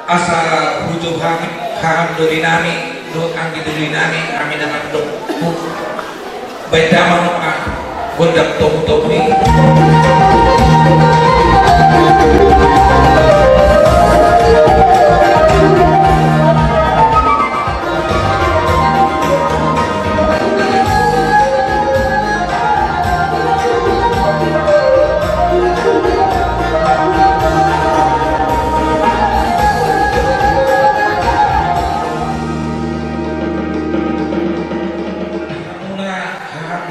asa hujung haham duri nami do anggi duri nami kami dengan do baik damang gondak topi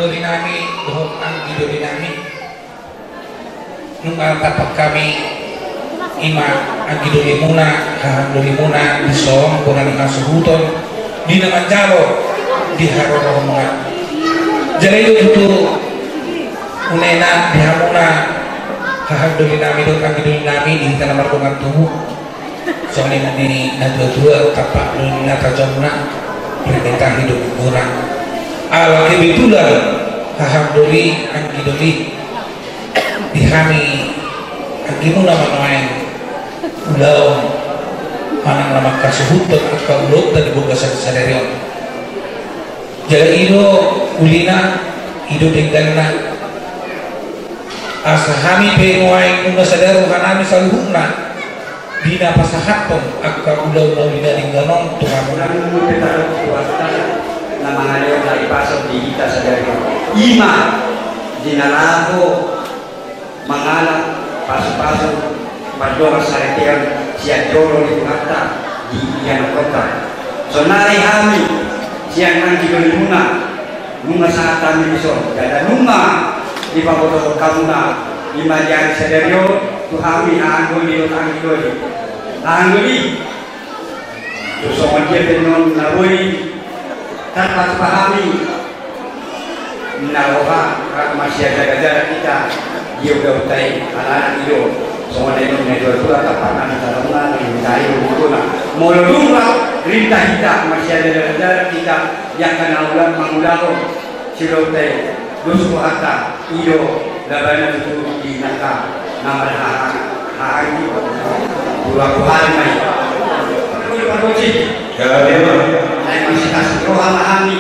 doli nami dohok anggi doli nami nungal tapak kami ima anggi doli muna haham doli muna disom kurang kasuhuton di nama jalo di haroro mga jadi itu unena dihamuna haham doli nami dohok anggi doli nami di tanah margongan tubuh soalnya ini dua tapak doli nata jomna perintah hidup kurang ala kebetulan haham doli anggi doli dihami anggi muna manoen ulau manang lama kasuhutot ka ulot dan dibuka sadarion jadi ilo ulina ido dengganna asa hami penuai nunga sadaru hanami saluhuna dina pasahatong akka ulau ulina dengganon tuhamuna na mga leon na ipasok di kita sa dari ima dinalago mangalang pasok-pasok padong sa retiyan siya jolo di kata di iyan kota so nari hami siya nang gilununa nunga sa atami iso dada nunga di paboto kamuna ima jari sa dari tu hami aanggoli o aanggoli tu so manjir penon naboi tanpa pahami naroha masih ada jarak kita dia udah utai anak itu semua itu menjadi dua tapanan dalamnya menjadi bukunya molodumlah rintah kita masih ada jarak kita yang kenal ulang mengulangku sila utai dusu hatta iyo labanan itu di naka nama hari dua hari mai masih kasih rohana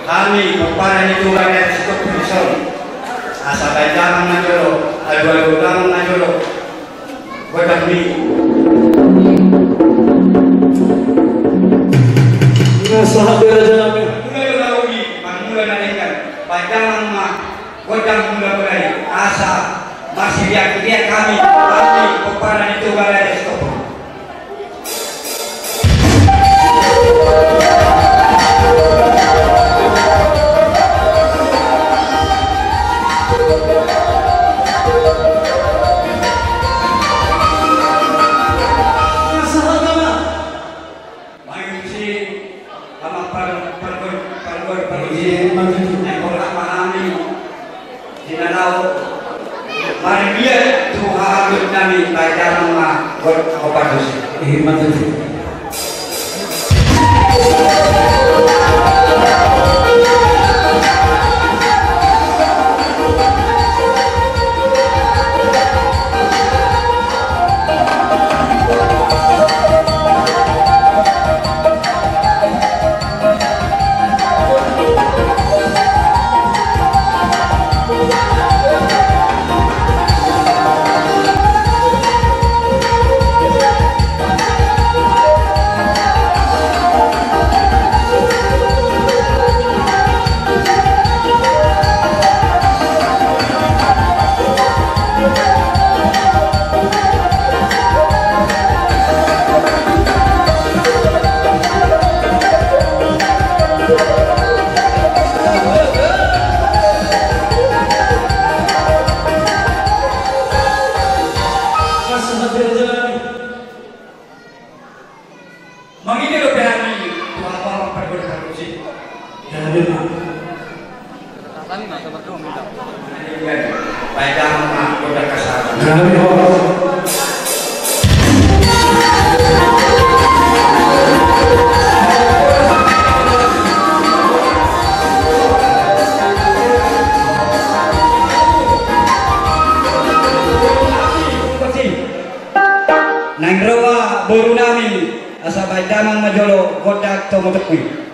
kami kepada itu rakyat sikap pisau asa bajaman najolo adu dalam najolo buat kami sahabat raja mulai lauri mulai narikan bajaman mah godang mulai asa masih lihat kami kepada itu rakyat sikap nang rawa boru nami asabay damang majolo godak tomotukui.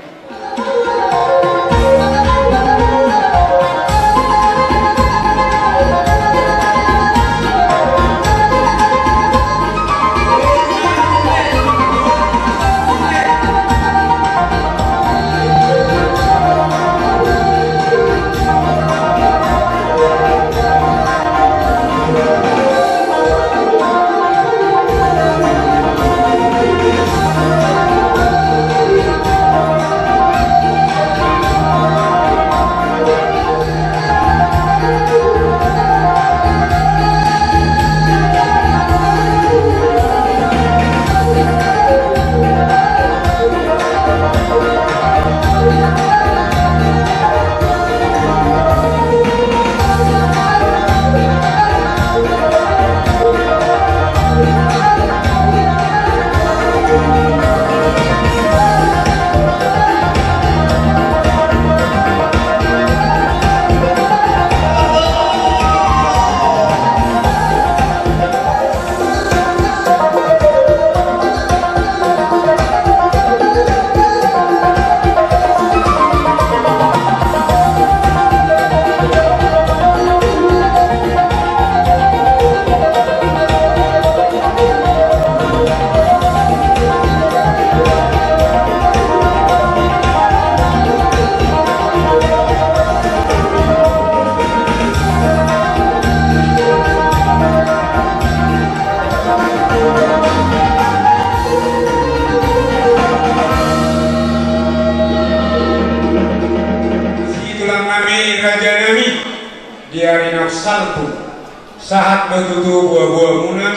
Saat betutu buah-buah munang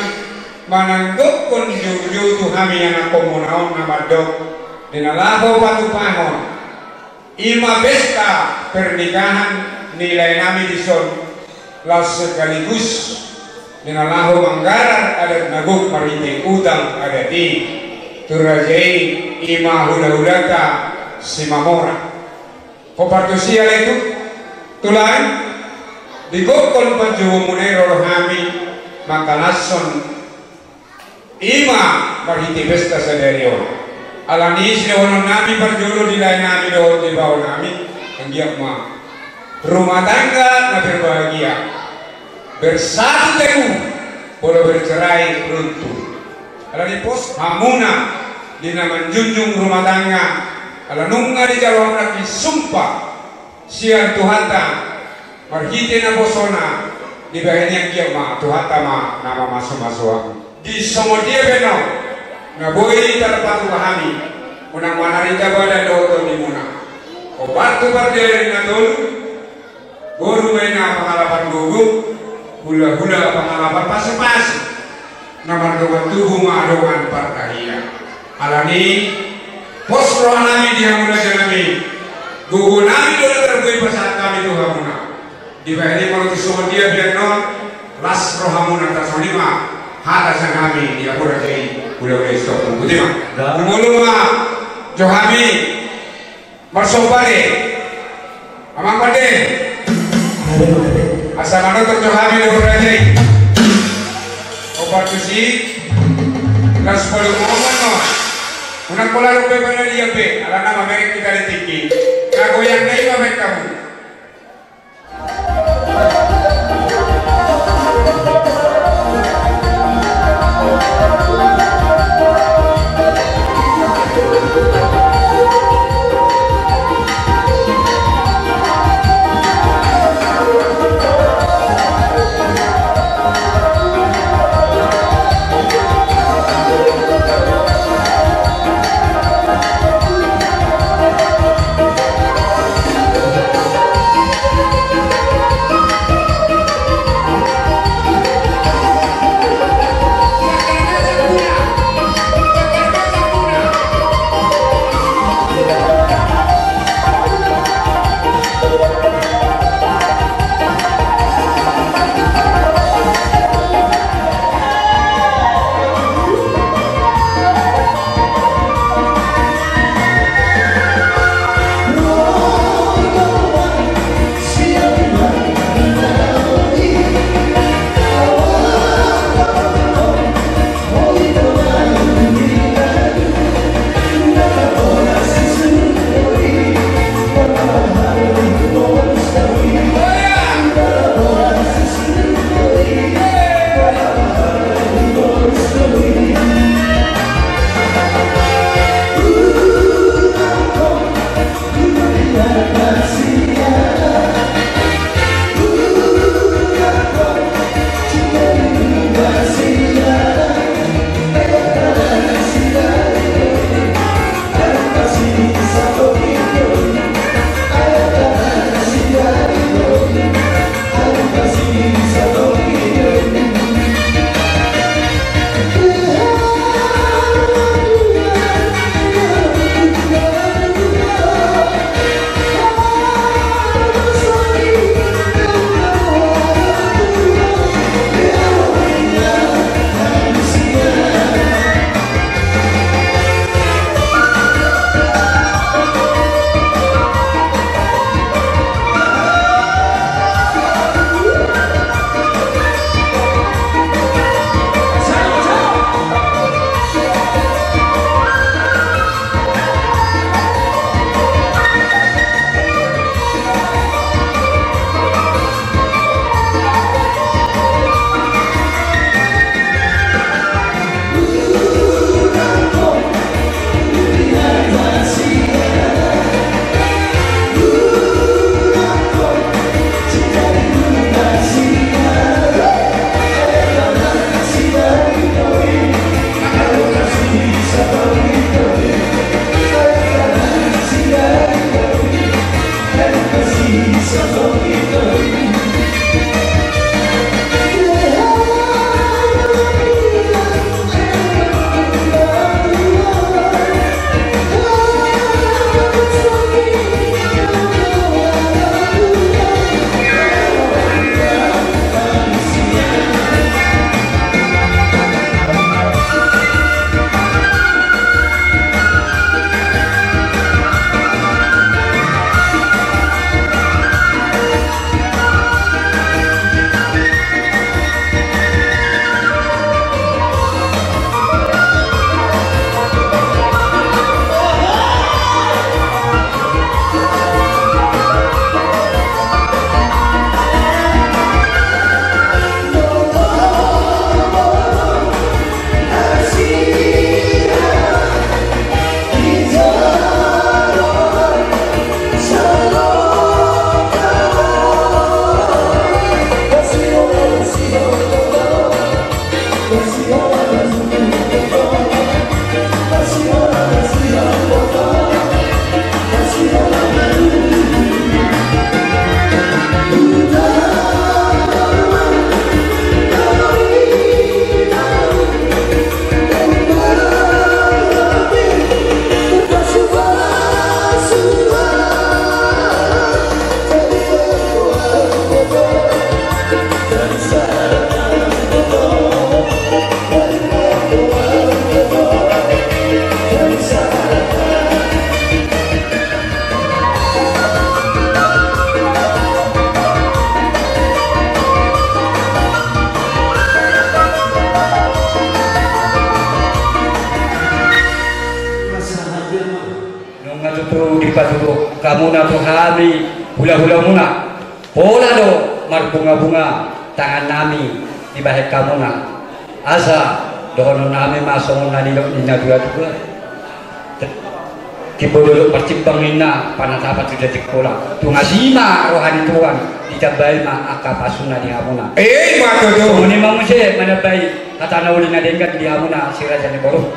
mananggok kon jauh-jauh tu kami anak komunaon namadok dinalaho patu pahon ima pesta pernikahan nilai nami dison las sekaligus dinalaho manggaran ada nagok marite udang ada di turajai ima hula-hulaka simamora kopartusia itu tulan digokol panjuwo munay rolohami makalason ima marhiti pesta sa deryo alanis lewono nami parjolo dilay nami doon di bawah nami ang giyak ma rumah tangga na berbahagia bersatu teguh polo bercerai runtuh alani pos hamuna di naman junjung rumah tangga alanunga di jalur laki sumpah siang Tuhanta marhite na bosona di bahan yang kiama Tuhan tama nama masuk di semua dia beno na boy terpatu pahami unang manarita bada doto di muna obat tu berdiri na tol boru mena pengalaman gugu hula-hula pengalaman pasi-pasi namar doan tubuh ma'adokan parkahia alani pos roh nami dia muna janami gugu nami doa terbuai pasat kami Tuhan muna di bahaya kalau semua dia biar non las rohamun atas lima hata sanami dia pura jadi udah stop putih mah mulu mah johami marsopare amang pade asal mana tu johami udah pura jadi obat tusi las polu ngomong no unak pola rupe mana dia pe ala nama mereka kita ditiki kago yang naik apa kamu kamu na tuhami hula-hula muna pola do marbunga-bunga tangan nami di bahek kamu na asa doon nami masong na nilok nina dua-dua kibodolok percimbang nina panatapat sudah dikola tungasima rohani tuan ditabay ma akapasuna di amuna mato do muni mamuse manabay katana uli na dengkat di amuna siraja ni boru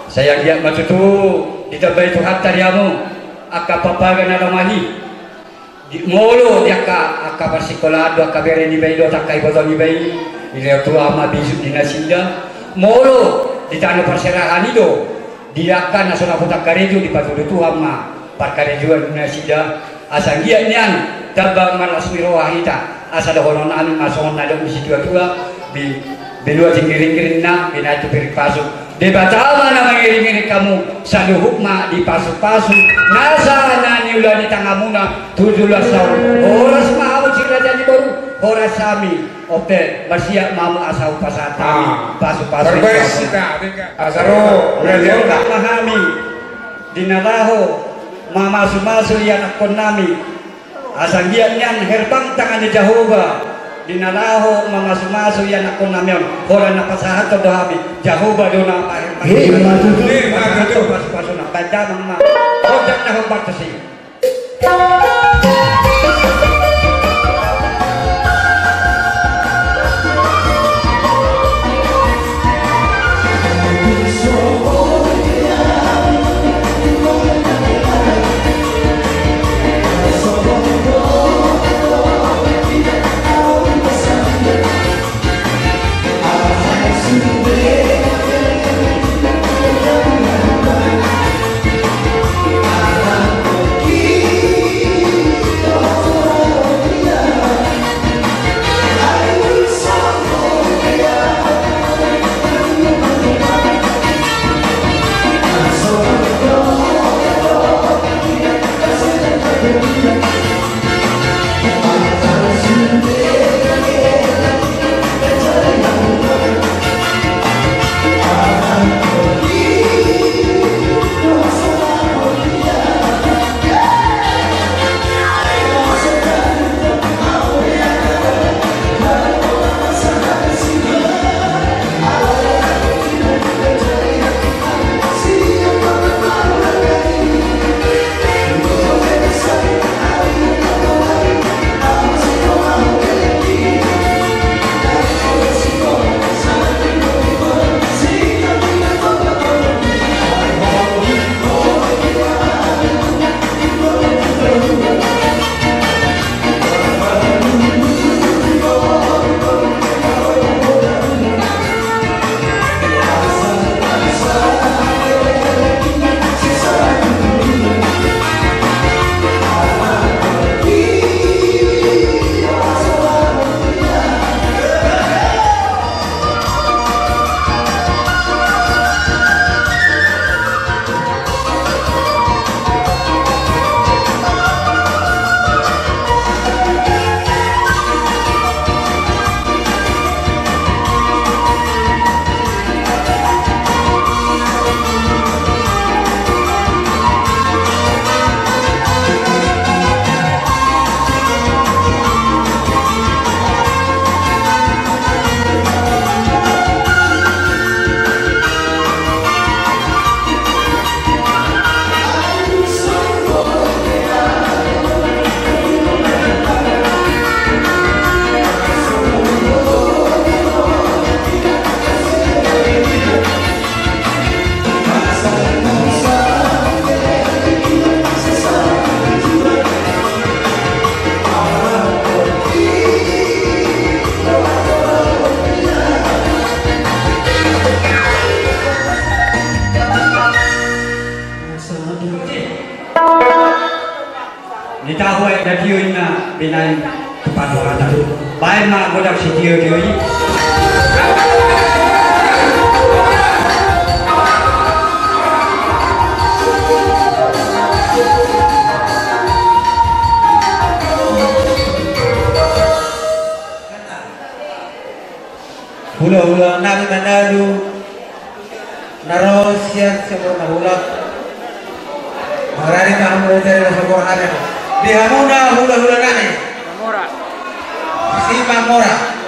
sayang dia matutu ditabay tu hatta di amu aka papaga na lamahi di molo di aka persikolado aka bere ni baido takai bodo ni bai ile tu ama bisu dinasinda molo di tano perserahan itu dia kan nasional kota karejo di patudu tu ama par karejuan dinasinda asang dia nian tabang malas miro ahita asa da honon anu masongon na do situ tua di belua tinggiring na binatu pirik pasuk debatama na mengiring kamu sadu hukma di pasu-pasu nasa nani ulani tangamuna 17 tahun horas mau sira jadi baru horas sami oke bersiap mamu asau pasatami pasu-pasu bersita asaro radio tak mahami dinalaho mama sumasu yang akon nami asang dia nyan herbang tangan Jehovah dinalaho mama sumasu yang akon namion horan napasahat to dami Jehovah dona pasu-pasu na baca mama hodak na hobat sih radio ina binain kepada orang tu. Baik mak bodak si dia ini. Hula-hula nang Manado narosian sempurna hula marari mahmud dari sebuah hari di hamuna hula-hula nane si Mamora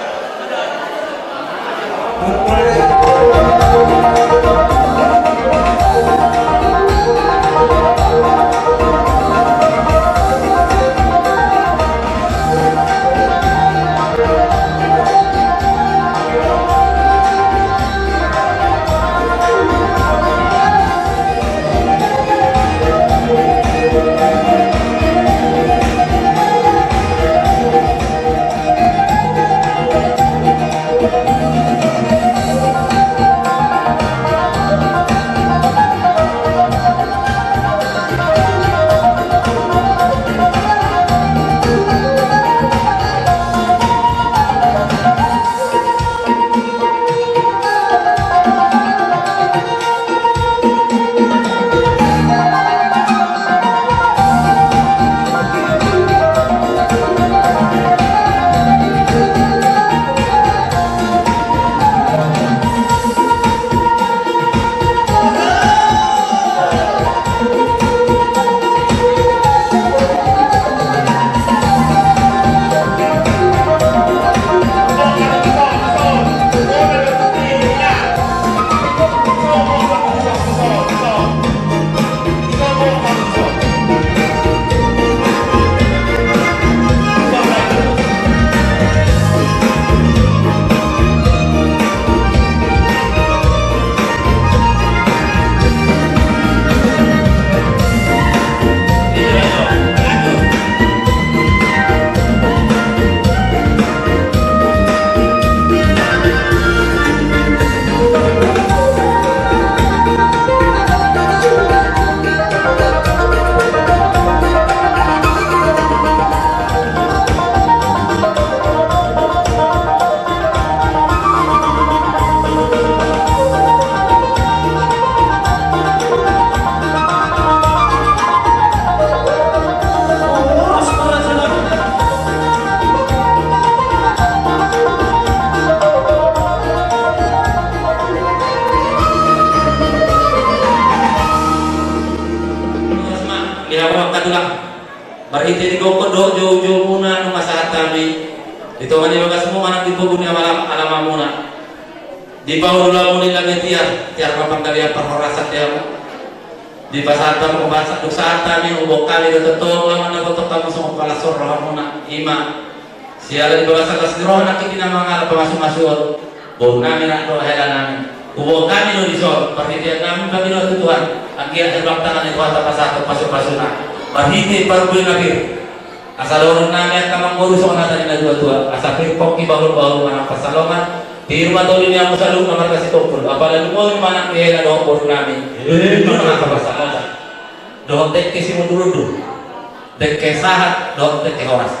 Bariti di goko do jo muna no masahat kami. Dito man yung semua anak di paguni alam muna. Di bawah dulu muna lagi tiar papanggalia perhorasan dia. Di pasar kamu bahasa saat kami ubok kami do totoo laman na botok kamu sa palasor muna ima. Siya di bahasa kasiro na kitina mga pamasuk-masuk. Bau namin na do hela namin. Ubok kami do disol. Bariti kami kami do tutuhan. Agia terbang tangan itu atas pasar pasuk-pasuk na. Barhiti parubuli nakir asal orang nanya kamang ngurus orang tadi na dua asal pirpok ki baru mana pasalongan di rumah tolong yang musalung nomor kasih topur apalagi mau mana kaya doh baru nami itu mana pasalongan doh tek kesi mundur tek kesahat doh tek kehoras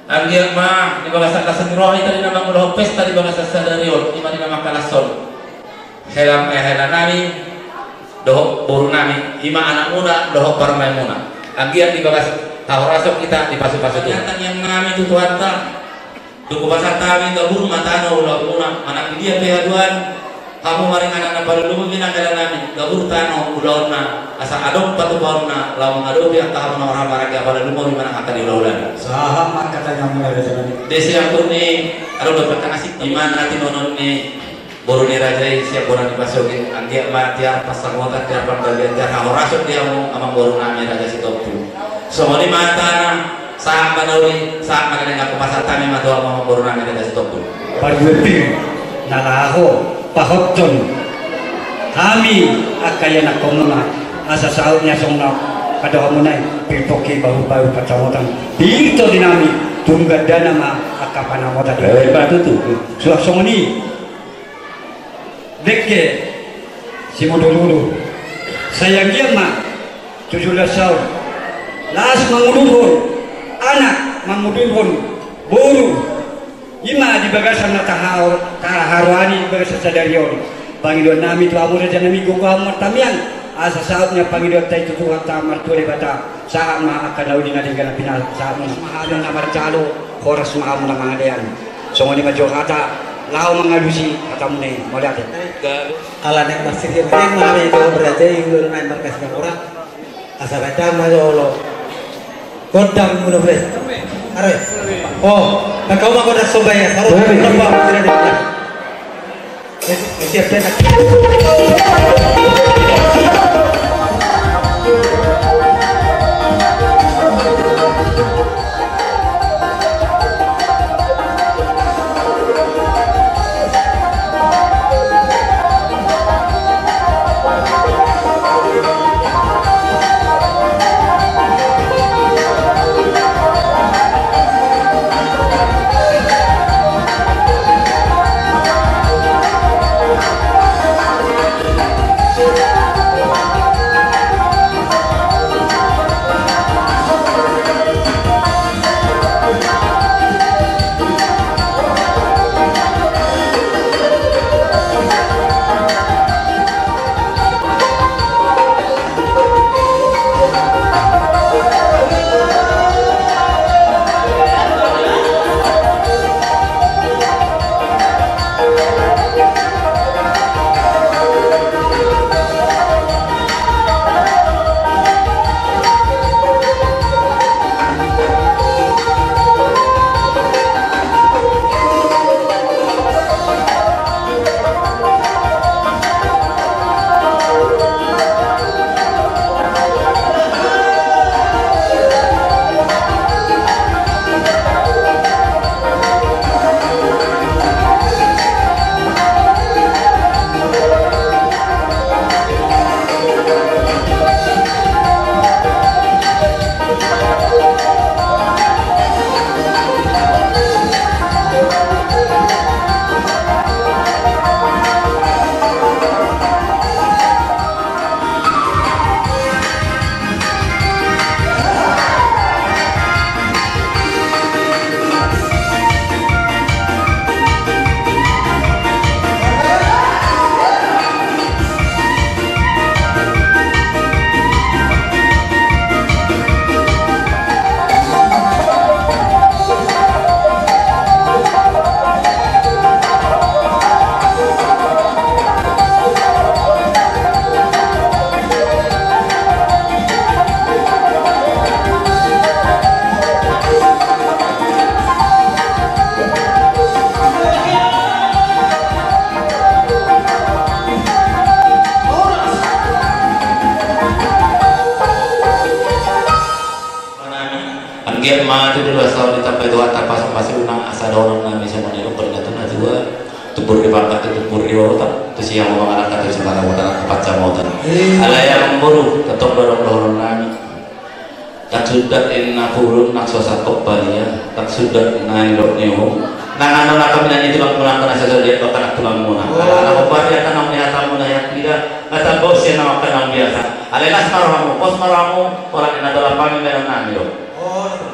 agian mah di bahasa kasenrohi tadi nama mudah pesta di bahasa sadarion di mana nama kalasol helam nami doh baru nami ima anak muda doh parmai muna agian di bagas tahu rasok kita di pasu-pasu itu yang kami itu Tuhan duku pasar kami gabung matano ulah una anak dia pehaduan kamu maring anak pada dulu minang dalam kami gabung tano ulah una asa adom patu bauna lawan adom yang tahu orang marga pada dulu mana akan diulah Saham katanya mulai dari desi yang turni ada dapat ngasih iman hati nonon ni baru ni rajai siap orang dipasuki anggia matiar pasang motor tiar panggabian tiar kamu rasuk dia mau amang baru nami raja si topu semua ni mata saat mana dengan pasar kami mata amang baru nami raja si topu Pagwiti nalaho pahotton kami akaya na komuna asa sautnya songna kada hamunay pipoki bahu-bahu kacamatan dito dinami tunggad dana ma akapanamota batu tu suasong ni dekke si modululu sayang dia mah 17 tahun las menguluhur anak mamudurhon buru ima di bagasan na taharuani di bagasan sadarion Panginoon namin tu amo na dyan nami gugawang martamian asa saatnya Panginoon tayo tutuhan tamar tuwali bata saat maakanaw din natin ganang pinal saat mo mahalong na marjalo oras maamo na mga dayan so ngon ni madyo kata lao mga lusi kata mo na yun muli atin Ala nek masjid yang mana itu berarti yang belum main markas orang asal ada majolo kodam muna bre are oh kau mau kodak sobaya saru berapa tidak ada siap dah Angger mati dulu asal ditambah dua tapas masih unang asa dorong nami sama nero peringatan dua tubur di bangkat tubur di otak tu siang mau anak kata sebarang modal kepat jamotan ala yang buru tetap dorong nami tak sudah inna purun nak sosa kopania tak sudah naik dok neo nang anu nak kami nanya tulang mulang kena saja dia bakal nak tulang mulang ala obat dia tanam niat tamu yang tidak kata bos yang nama kenal biasa alenas maramu pos maramu orang yang adalah kami merang nami dok.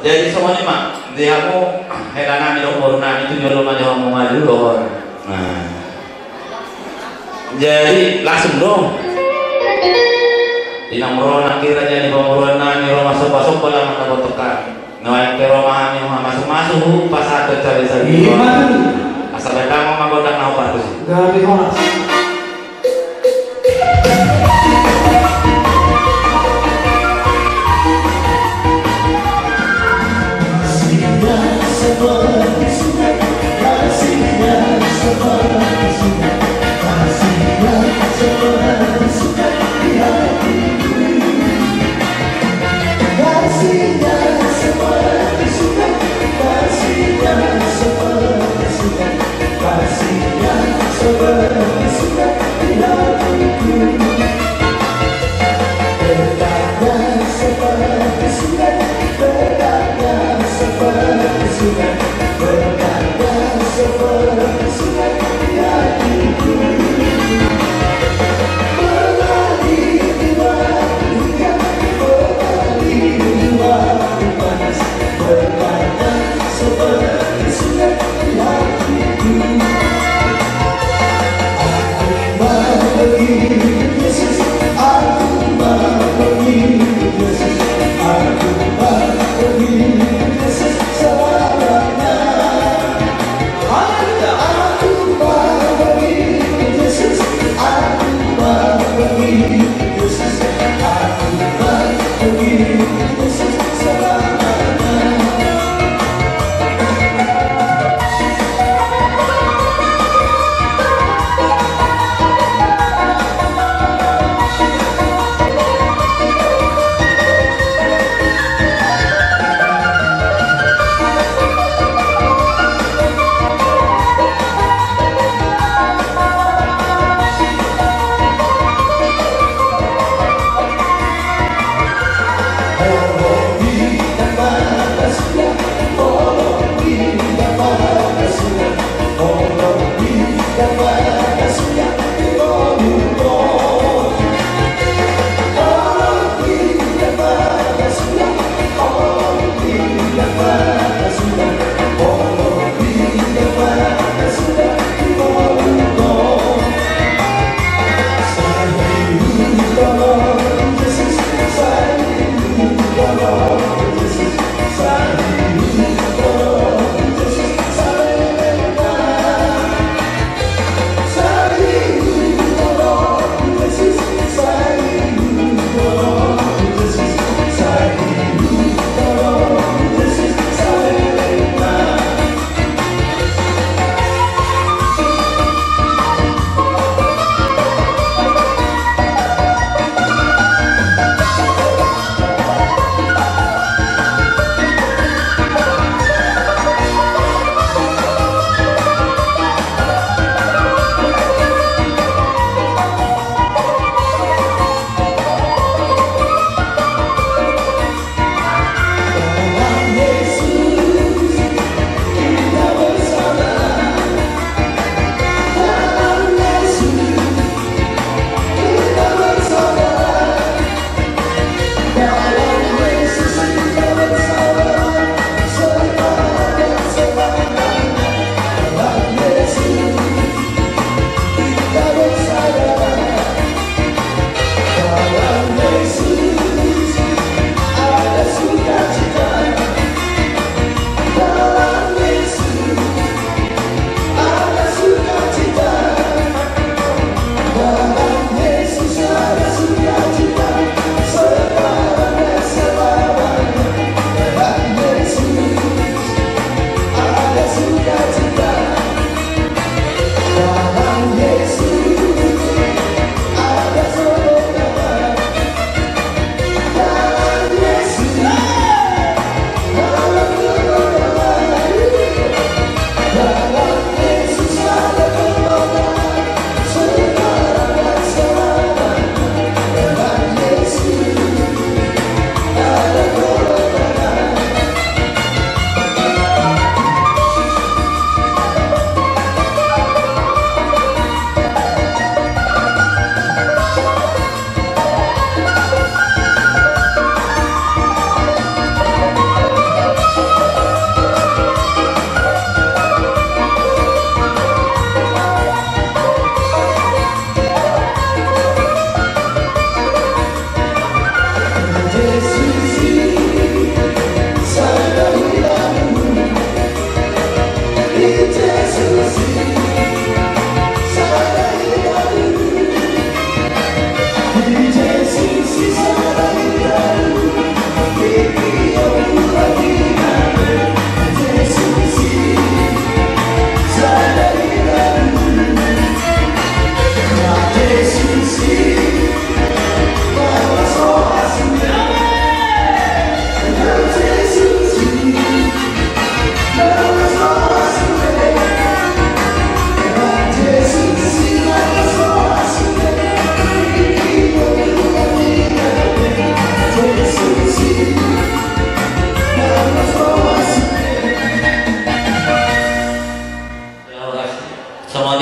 Jadi semua ini mak, dia aku heran nami dong baru nami itu jual rumah jauh mau maju loh. Nah, jadi langsung dong. Di nomor kira jadi pemuruan nami rumah masuk bola mata botokan. Naik ke rumah kami masuk pas ada cari lagi. Asal datang mau magodang naupar tuh. Gak horas. Kasihnya seperti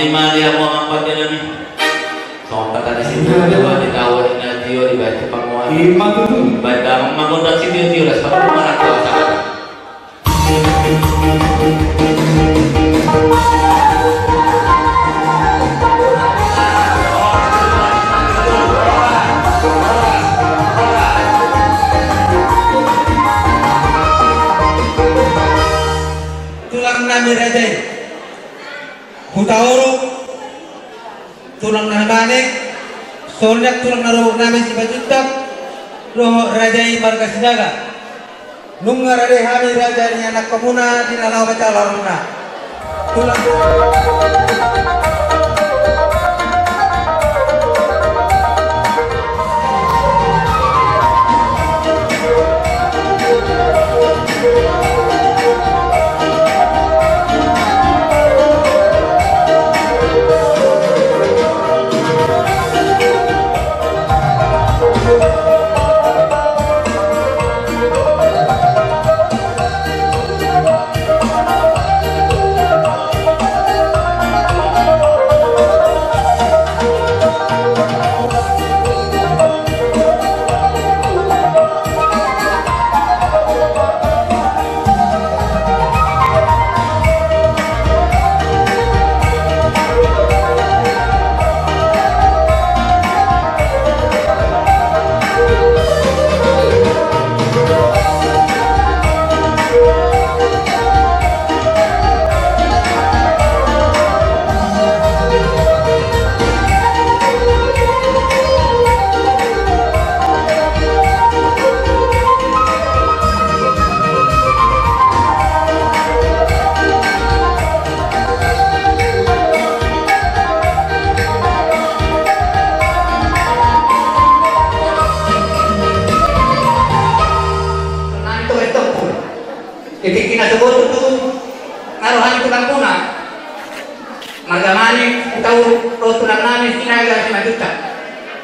lima dia mau ngapatnya lagi sompat tadi sini dua di tawar di natio di batu panguan lima tuh baca mengundang si tio lah sebab mana kuasa alanek sornak turang naro namin si Bajutak roh rajai marga sinaga nunga rade hami raja ni anak pemuna di lalau baca laruna tulang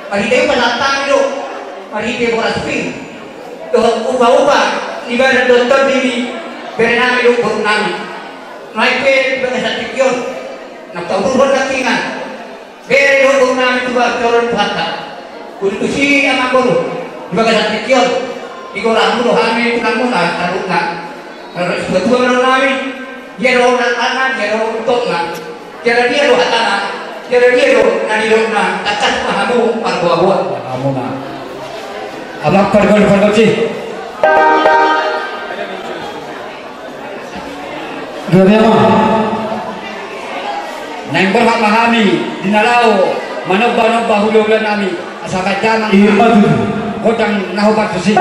Mahite palatang do, mahite boras pin. Do uba ibarat dokter dini berenami do berunami. Naik pe bahasa tikyon, nak tahu berdakingan. Bere do berunami tu baru phata. Kudu si amang boru, bahasa tikyon. Iko ramu do hami tunamuna taruna. Kalau sebetulnya berunami, dia do anak dia do tokna. Dia do hatana. Jadi dia lo nani lo na takas pahamu parbuah kamu na abang pergol sih Gaya mah nang berhak mahami dinalau manobba hululan nami asakat jangan iya madu kodang nahu patusi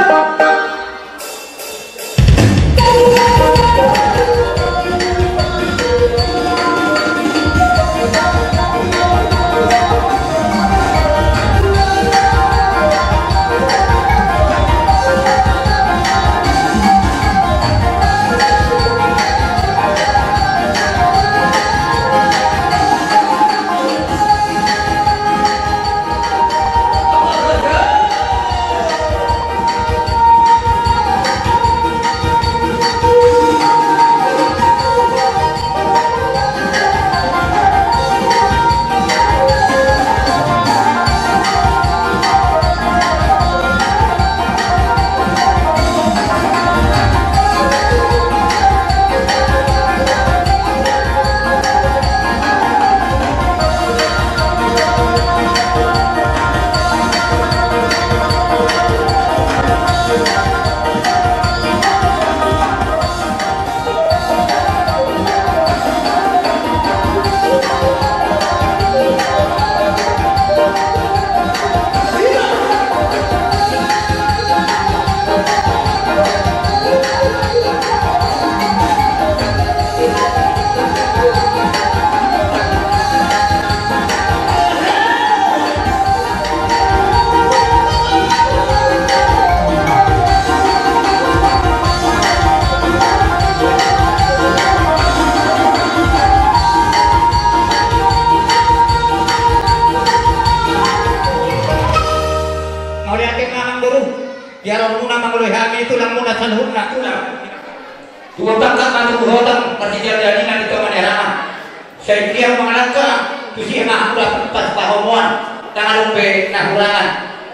Saya dia mengalahkan tu si emak udah pas pahomuan tangan lumpe nah ulangan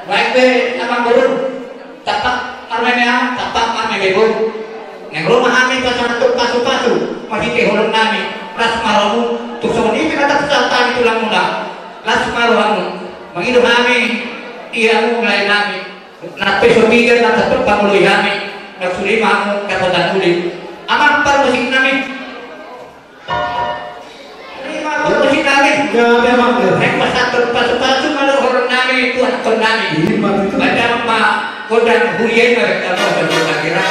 baik be nama guru tapak armenya tapak armenya guru yang rumah kami pasal tu pasu masih ke hulung nami ras maramu tu soni kita tak saltan tulang muda ras maramu mengidu kami ia mulai nami nak peso tiga nak tetap pamului kami nak suri mamu kata dan uli aman par musik nami musik nami Ya memang ya. Nek pasatun pasu-pasu mana orang nami itu akon nami. Padahal mah kodang huyen mereka kalau kira.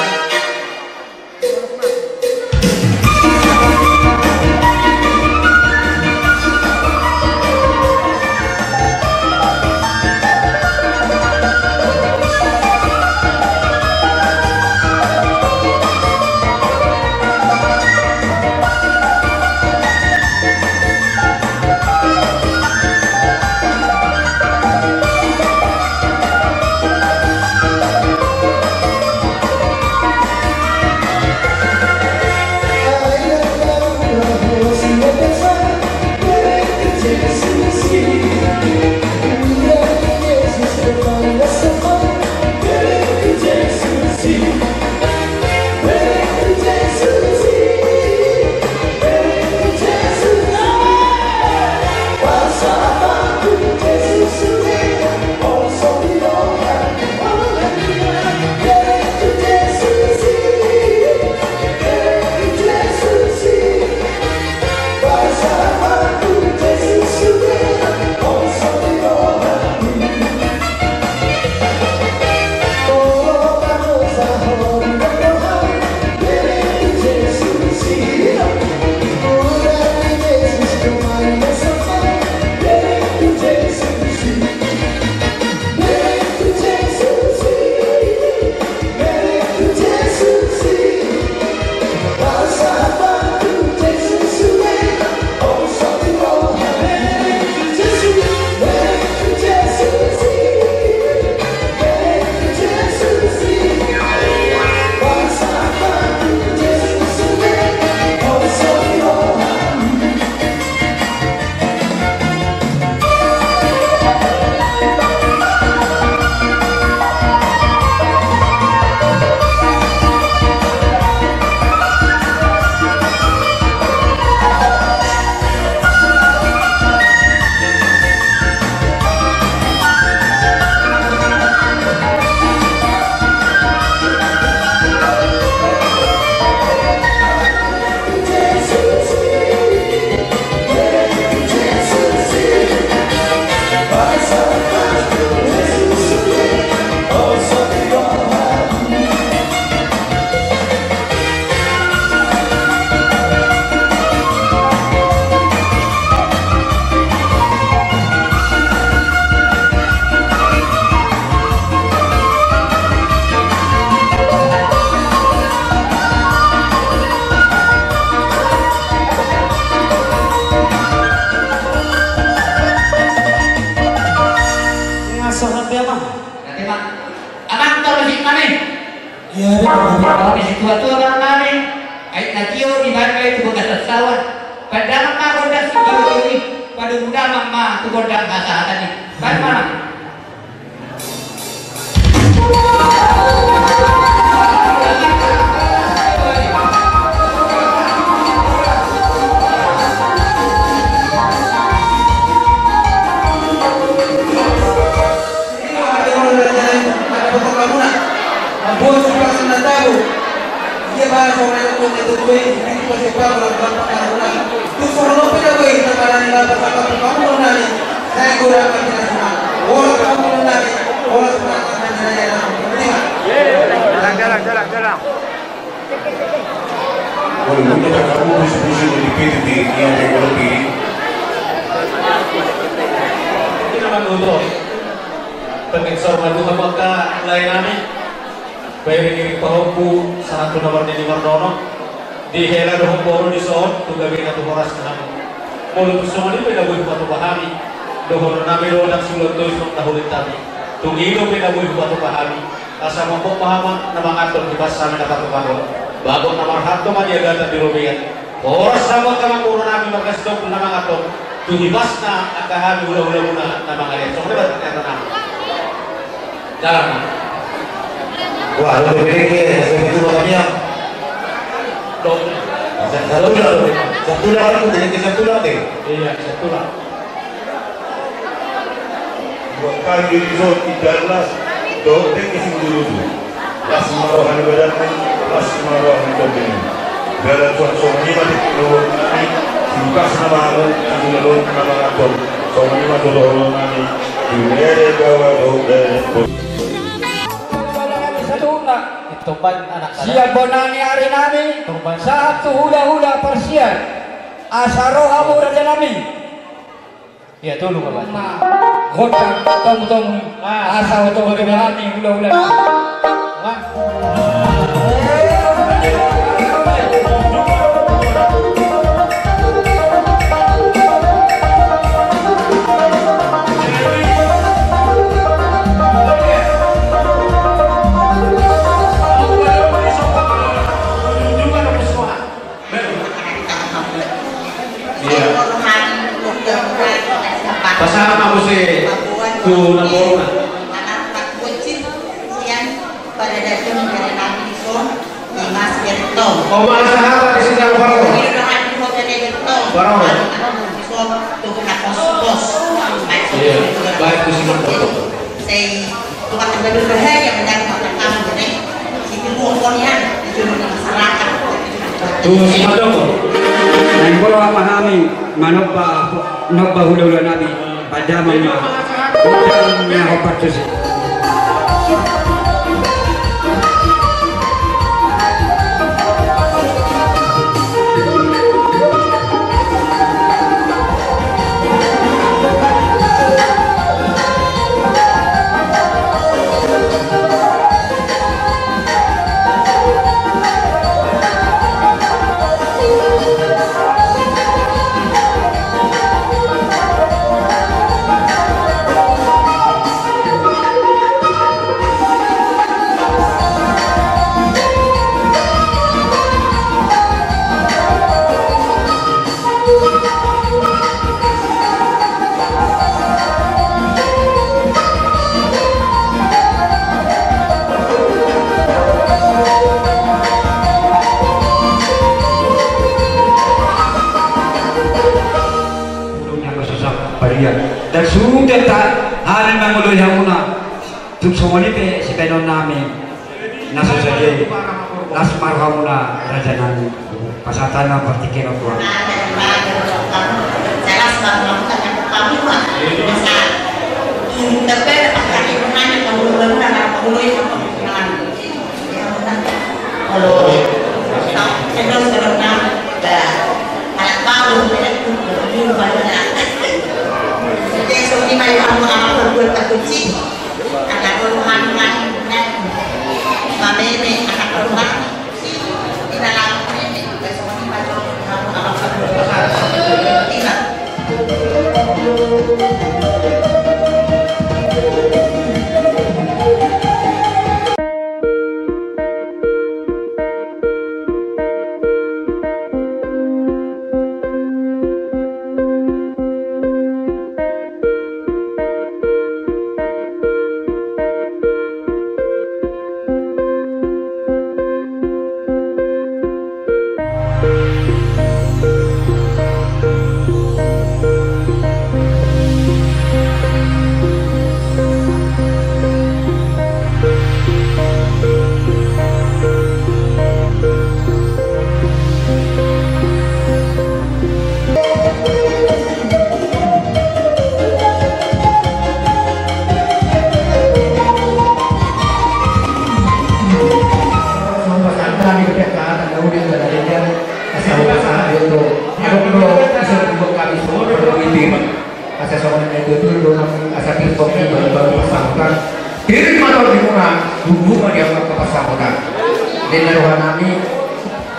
Kalau di situ orang lain, ayat natio di mana itu bekas sawah. Padahal mah roda situ ini pada muda mama tu roda kasa tadi. Kan mana? Jalan. Kalau kita kamu bisa dipilih yang lebih. Ini naman ulo. Pag-exor maduha magka lain namin. Bayang ngiring pahompu sa nato naman ni Mardono. Di hela dohong boro di soon, tugabi na tumoras na naman. Mulut gusto ni pinabuhi pa bahami. Dohon namin doon ang sulod doon ng nahulit namin. Tungilo pinabuhi pa bahami. Asa mo po pahaman na mga atong ibas sa amin nakatupano. Bago na marhat naman yung gata di Rubian. Oras na mo kamang puro namin magkastong na mga atong. Tuhibas na at kahami hula-hula muna na mga leso. Kaya ba ito namin? Jalan na. Wah, lo pilih segitu banyak. Satu lah aku jadi satu lah deh. Iya, satu lah. Buat kali itu 13 doa isi dulu tu. Pas marohan badan, pas marohan badan. dalam suatu ini masih belum nanti dibuka sama aku belum nama aku soalnya ini masih belum nanti di bawah Tumpan anak Siap bonani hari nami satu hula-hula persian asarohamu raja nami. Ya tolong Bapak. Hotan tong asa untuk bagaimana hula-hula. Pasal apa sih? Tu nabor na. Anak kucing yang pada datang dari nabi son di mas bertong. Oh masalah di sini apa? Ini doa di kota bertong. Barang. Son tu nak kos. Iya, baik di sini bertong. Saya tu akan berbahaya mendapat kamu jadi situ pokoknya di masyarakat. Tu si madong. Yang kalau memahami manobba hula-hula nabi pada mama udangnya opat tu sih. Dan sudah tak hari mengulur hamuna tuk somoni pe si penon nami naso saja nas marhamuna raja nami pasatana partikin aku Jelas bahwa kami mah bisa interpret pakai mana kamu itu kalau cenderung anak baru itu banyak. Jadi mai kamu anak berbuat kunci anak perumahan mame anak perumahan di dalam ini besok ini baca kamu anak perumahan tidak. Diri motor dimurah, bumbu dia ke pasar kota. Dan naruhan kami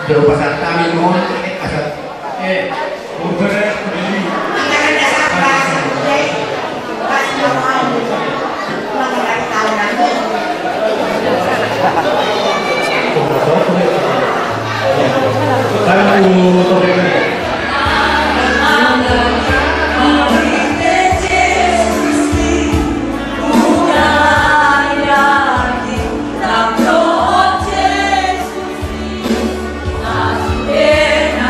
jauh pasar kami mohon asal Yeah.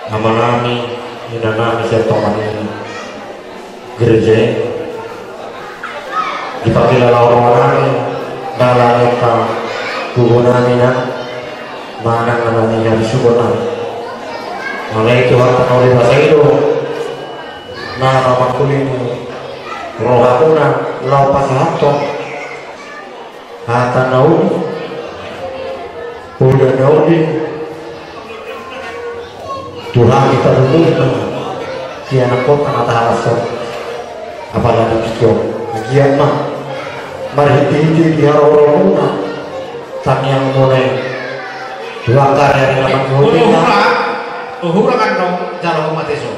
nama nami ina nami siapa kami gereja dipanggil orang-orang dalam eka guru nami mana nami yang syukur nami oleh itu harta oleh bahasa itu nama makul ini rohakuna lau pasahato hata naudi udah naudi Tuhan kita dulu dia anak kota kata halasan apalagi kyo dia mah mari tinggi di harorona tak yang mulai dua karya dalam kemudian uhura kan dong jalan umat eso.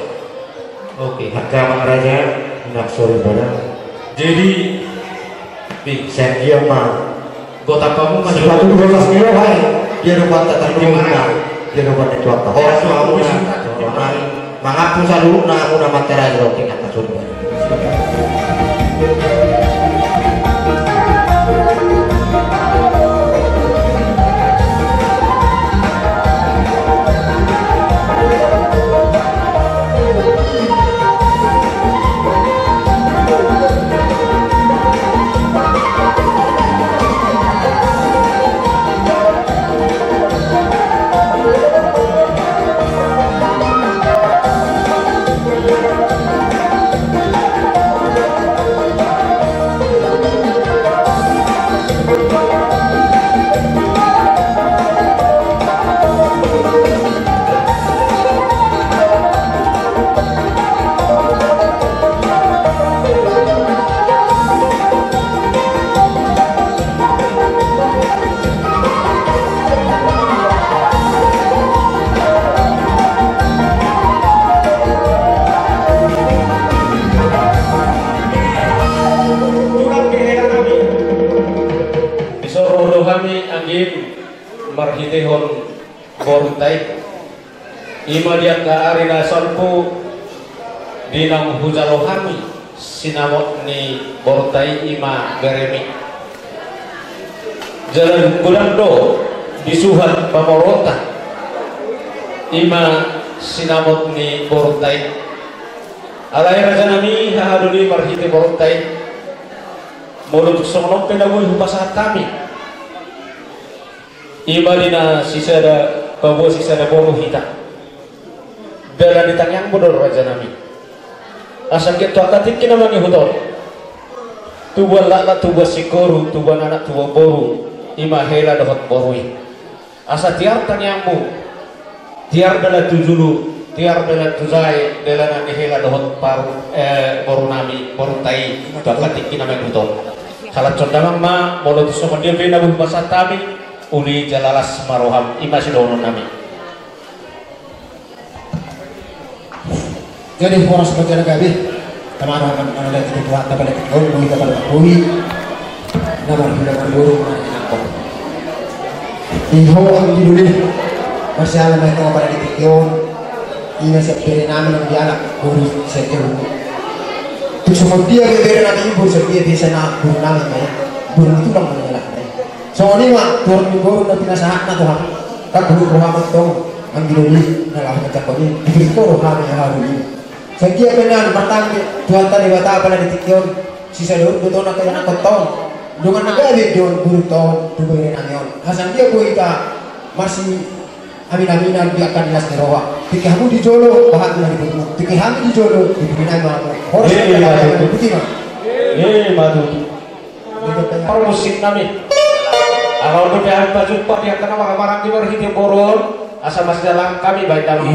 Oke. Harga mengarahnya nak sore badan. Jadi saya dia mah gota kamu masih sepatu 12 kilo hai dia dapat tak terluka dia dapat itu apa orang mau nak mengaku selalu nak mau materi lo tingkat sore marhitehon bortai ima dia ka arina sorpu dinam hujalohami sinamot ni bortai ima beremi jalan gulando disuhat pamorota ima sinamot ni bortai alai raja nami hahaduni marhite bortai mulut sono pedagol hupasa kami ibalina sisada bawa sisada boru hita bela ditang yang bodor raja nami asal kita katik kina mangi hudor tubuh lala tubuh sikoru tubuh anak tubuh boru ima hela dapat borui asa tiar tanyangmu tiar bela tujulu tiar bela tuzai bela nani hela dapat paru boru nami boru tai katik kina mangi hudor salat condamang ma mulut semua dia bela bahasa tami uli jalalas maroham imasidono nami. Jadi orang seperti anak gabi, teman-teman anak itu buat dapat kita bui dapat bui, nama sudah berburu mana Iho ang dulu masih mereka pada ditikyon, ini seperti nama di anak buru sekiru. Terus kemudian dia nanti ibu sekian di sana buru nama ya, buru itu bang mengelak. Soalnya mak turun minggu udah pinasahan na Tuhan tak guru rohamat tong ang ginuli nalah macam ini diberi rohamat yang hari ini sekian benar pertama Tuhan tadi bata pada ditikyon sisa dulu betul nak kena kotong dengan naga dia Tuhan guru tong diberi nangion hasan dia kita masih amin-aminan dia akan dinas neroha pikir kamu dijolo bahan tuh dibutuh pikir kamu dijolo diberi nangion harus kita bukti mah madu permusik nami kalau udah baju pot yang kena marah-marah di luar hidung boron asal masih dalam kami baik dalam